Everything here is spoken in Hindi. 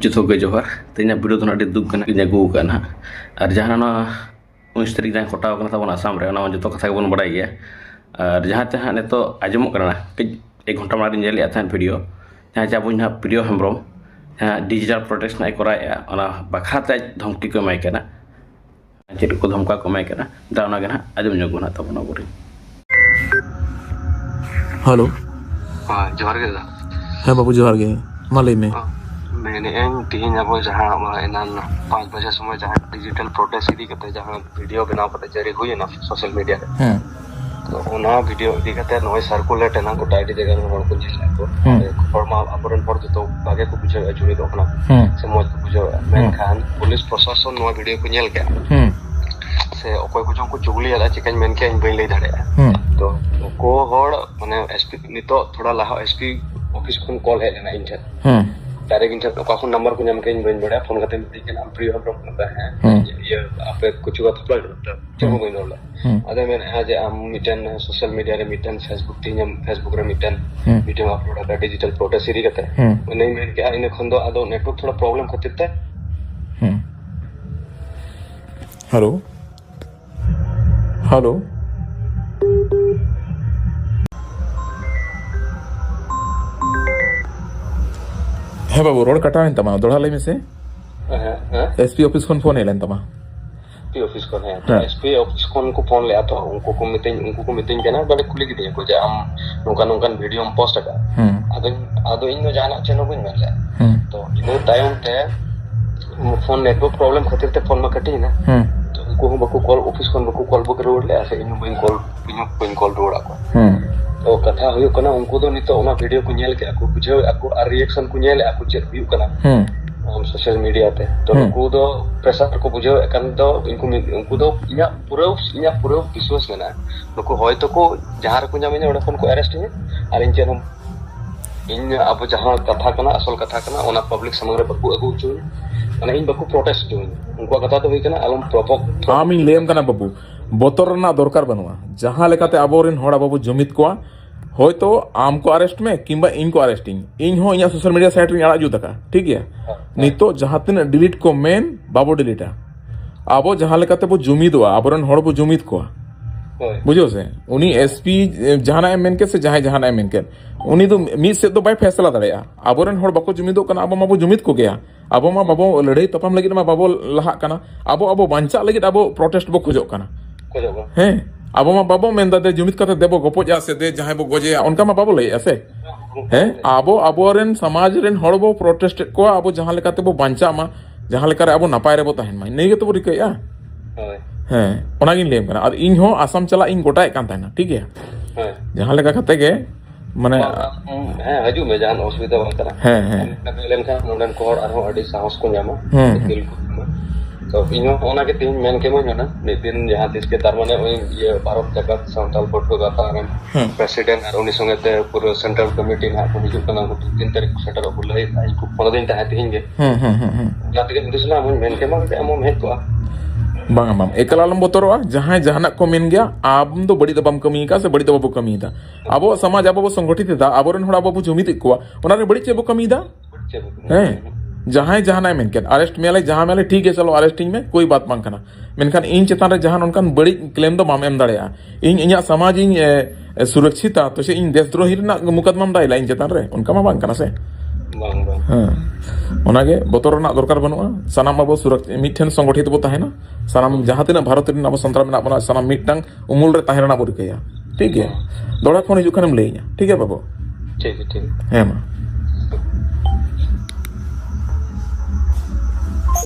जो के जोहार तेना वीडियो तो नाडी दुख कना किnya गु kana ar jahana na 19 तारीख जाय कोटाव कना ताबन आसाम रे ना जो कथा बन बड़ाई गया और जहां ते हां नेतो आजमो करना कि 1 घंटा मारी नेल या वीडियो जहां जा बुझना प्रियो हेम्ब्रम जहां डिजिटल प्रोटेक्ट ना कराया ओना बखाते धमकी को माय कना चेक को धमका को माय कना दा ओना गना आजम जो गुना ताबन बोरी हेलो हां जोहार गे दा हाँ बाबू जोहार गे मालूम में मैंने तीन अब जहाँ एनान 5 बजे समय जहाँ डिजिटल प्रोटेस्ट इदी करते जहाँ वीडियो बनाव करते जारी हुई ना सोशल मीडिया रे तो ओना वीडियो इदी करते नोय सर्कुलेट ना गोटा आईडी जगह में हर को जिला को फॉर्मा अपरन पर तो बागे को बुझे जुड़ी दो अपना से मौज को बुझे मैं खान पुलिस प्रशासन नो वीडियो को नेल के से ओकोय को को चुगली आला चिकन मेन के इन बई ले धड़े तो को होड़ माने एसपी नितो थोड़ा लाहा एसपी ऑफिस को कॉल है ना इंटर डायरेक्ट इंटर तो काफी नंबर को नमके इन बन बड़ा फोन करते हैं कि नाम प्रियो हम करता है ये आप कुछ बात थपला चलो कोई नोला अदे में आज हम मीटन सोशल मीडिया रे मीटन फेसबुक रे मीटन वीडियो अपलोड कर डिजिटल प्रोटेस्ट सीरी करते हैं नहीं में क्या इन खंदो आदो नेटवर्क थोड़ा प्रॉब्लम खातिर ते हेलो हेलो है बाबू रोड कटा है तमा दोड़ा ले में से एसपी ऑफिस को फोन है लेन तमा एसपी ऑफिस को है एसपी ऑफिस को फोन ले आता उनको को मीटिंग के ना बड़े खुली की को जे हम नोकान वीडियो हम पोस्ट का आदो इन जाना चनो बिन में तो इन टाइम ते फोन नेटवर्क प्रॉब्लम खातिर ते फोन में कटी ना तो उनको बको कॉल ऑफिस को बको कॉल बक रोड ले ऐसे इन बिन कॉल रोड आको तो कथा हुई कना उनको तो नितो ओना वीडियो को नेल के ako बुझे ako आ रिएक्शन को नेल ako चेक हुई कना हम सोशल मीडिया पे तो उनको तो प्रेशर को बुझे कन तो उनको तो इया पूरा विश्वास में ना नको होय तो को जहां को जामे ओडा फोन को अरेस्ट है और इन चेन इन अब जहां कथा कना असल कथा कना ओना पब्लिक समंग रे बकु अगु चु माने इन बकु प्रोटेस्ट चु उनको कथा तो हुई कना अलम प्रोपोक आम इन लेम कना बाबू बोतर ना दरकार बनुआ जहां लेकाते आबोरिन होड़ा बाबू जुमित को होय तो आम को अरेस्ट में किंबा इन को अरेस्टिंग इन हो इया सोशल मीडिया साइट रे आड़ा जु तका ठीक है नितो जहां तिन डिलीट को मेन बाबू डिलीटा आबो जहां लेकाते बो जुमिदवा आबोरन होड़ बो जुमित को बुझो से उनी एसपी जहाना मेन के से जहाना मेन के उनी तो मी से तो बाय फैसला दड़या आबोरन होड़ बको जुमिदो कना आबो माबो जुमित को गया आबो मा बाबो लड़ाई तपम लगी मा बाबो लहा कना आबो बांचा लगी आबो प्रोटेस्ट बो खोजो कना हैं आबो मा बाबो मेन दे जुमित कते देबो गपोजा से दे जहां बो गोजे उनका मा बाबो लई ऐसे हैं आबोरेन समाज रेन होड़ बो प्रोटेस्ट को आबो जहां लेकाते बो बांचा मा जहां लेका रे आबो नापाय रे बो तहन मा नै गे तो रिकया हैं ओना गिन लेम कना और इन हो आसाम चला इन गोटाय कान ताना ठीक है जहां लेका कते गे माने हैं हजू में जान असुविधा बकरा हैं लेन का नोडन को और अडी साहस को न्यामा दिल को तो इन ओना के तीन मेन के मन ना नितिन जहां तिस के तार माने ये भारत जगत संताल फोटो गाता प्रेसिडेंट और उनी संगे ते पूरा सेंट्रल कमिटी ना को हिजु कना को 3 तारीख सेटर को लई आई को 15 दिन ता हिंगे जाते के दिसना मेन के मन के हम हे तो बांगा माम एकलालम बोतरवा जहां जहाना को मेन गया आम तो बड़ी दबम कमी का से बड़ी दबो कमी दा आबो समाज आबो संगठित दा आबोरन होड़ा बाबू जुमित को ओना रे बड़ी चेबो कमी दा हैं जहां जहाना मेन के अरेस्ट मेले जहां मेले ठीक है चलो अरेस्टिंग में कोई बात मांग कना मेनखान इन चेतान रे जहां उनकान बड़ी क्लेम दो माम एम दाड़या इन इया समाज इन सुरक्षिता तो से इन देशद्रोही ना मुकदमा दाइला इन चेतान रे उनका मा बांग कना से हां ओनागे बोतर ना दरकार बनुआ सनाम बाबू सुरक्षित मिठन संगठित बो ताहेना सनाम जहां तिना भारत रे ना संतरा में ना सनाम मिटंग उमुल रे ताहेना बोरिकया ठीक है दोड़ा फोन हिजु खानम लेइया ठीक है बाबू ठीक है है मा